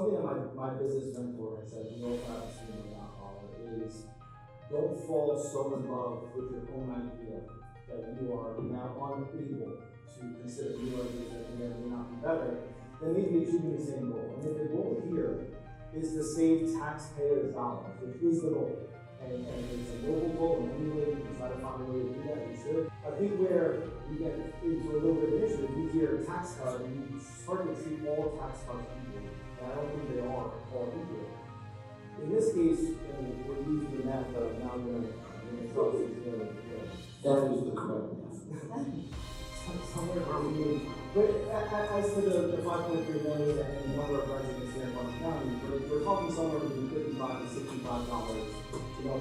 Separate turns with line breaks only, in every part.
something that my business mentor has said, no practice is don't fall so in love with your own idea that you are now unable to consider new ideas that may or may not be better, then maybe achieving the same goal. And if the goal here is to save taxpayers dollars, which is the goal, and it's a noble goal, and any way you can try to find a way to do that, you should. I think where we get into a little bit of an issue, you hear tax cut, and you start to treat all tax cuts equal, and I don't think they are all equal. In this case, we're using the math of now I'm going to trust
that is the correct math.
Somewhere around the mean. But as to the 5.3 million and the number of residents here in Putnam County, we're talking somewhere between $55 to $65,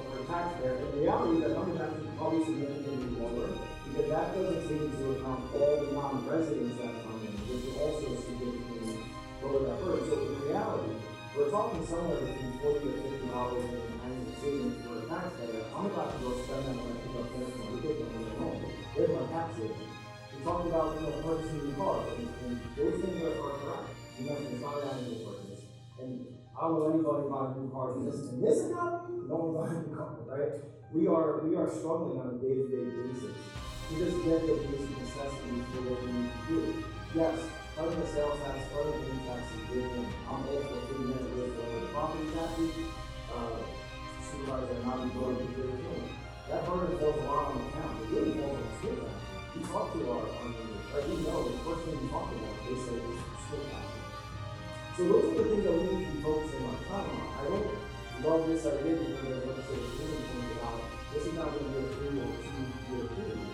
per taxpayer. In reality, that number is actually probably significantly lower, because that doesn't take into account all the non-residents that come in, which is also significantly lower that burden. So in reality, we're talking somewhere between $40 to $50 in annual savings for a taxpayer. I'm about to go spend that when I pick up things from my kids when they're home. There's my tax savings. We talked about purchasing new cars, and those things are correct. You know, it's not an annual purchase. And I don't know anybody buying new cars in this economy. No one's buying a new car, right? We are struggling on a day-to-day basis to just get the basic necessities for what we need to do. Yes, cutting the sales tax, cutting the income tax is good. I'm all for putting that with the property taxes. Supervisors are not enjoying the good thing. That burden falls a lot on the town. It really falls on the school tax. We talk to our neighbors, right? We know the first thing we talk about, they say is school tax. So those are the things that we need to be focusing our time on. I don't love this idea because there's legislative pointed out this is not going to be a 3 or 2 year period.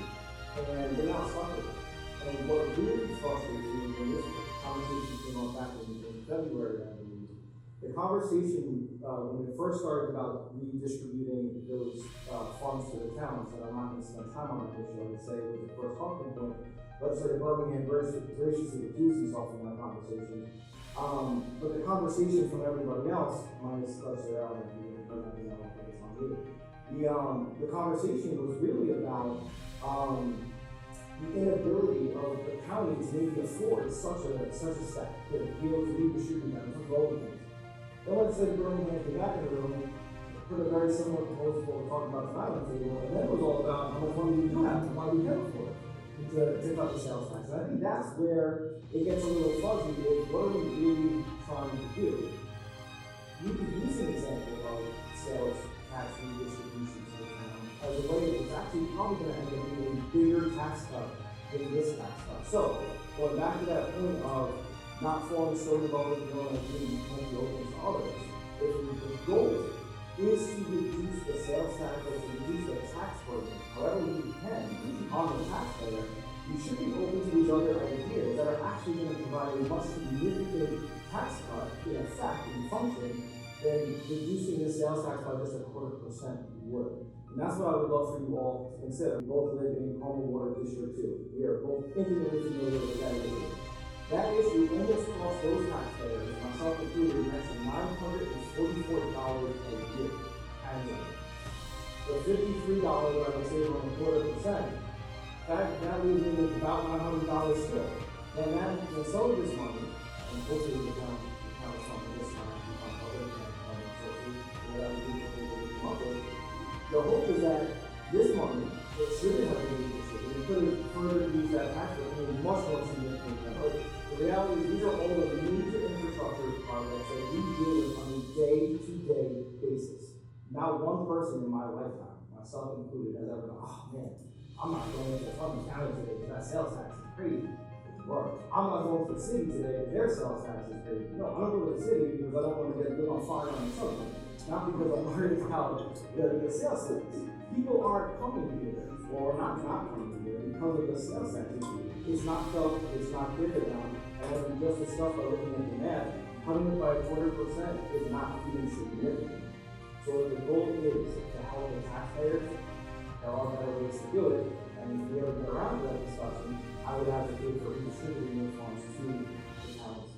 And they're not stuck with it. And what really frustrates me when this conversation came up back in February, I believe, the conversation when it first started about redistributing those funds to the towns, that I'm not going to spend time on that issue, I would say was the first talking point. Legislator Birmingham graciously recused himself from that conversation. But the conversation from everybody else, minus Legislator Allen, the conversation was really about the inability of the county to maybe afford such a step to be able to redistribute that and all the things. Then Legislator Birmingham came back in the room, put a very similar proposal to what we're talking about tonight on the table, and then it was all about how much money we do have and why we can't afford it to cut the sales tax. And I think that's where it gets a little fuzzy with what are we really trying to do. You could use an example of sales tax redistribution to the town as a way that's actually probably going to end up being a bigger tax cut than this tax cut. So, going back to that point of not falling short of other and being plenty open to others, if the goal is to reduce the sales tax or to reduce the tax burden, however we can, on the taxpayer, you should be open to these other ideas that are actually going to provide a much significant tax cut in effect, in function, than reducing the sales tax by just 0.25% would. And that's what I would love for you all to consider. We both live in Homer Water District 2. We are both intimately familiar with that issue. That issue almost cost those taxpayers, myself included, an extra $944 a year annually. The $53 that I would save on 0.25%, that leaves me with about $900 still. Then some of this money, and hopefully the town is something this time, other funding sources, whatever we can come up with. The hope is that this money, it shouldn't have been distributed. We could have further used that tax rate in much more significant way. The reality is these are all the major infrastructure projects that we deal with on a day-to-day basis. Not one person in my lifetime, myself included, has ever gone, oh man, I'm not going to Putnam County today because that sales tax is crazy. Or I'm not going to the city today because their sales tax is crazy. No, I don't go to the city because I don't want to get lit on fire on something. Not because I'm worried about the sales tax. People aren't coming here, or not coming here because of the sales tax issue. It's not felt, it's not clear to them. And as we just discussed by looking at the math, cutting it by 0.25% is not even significant. So if the goal is to help the taxpayers, there are better ways to do it. And if we ever get around to that discussion, I would advocate for redistributing those funds to the towns.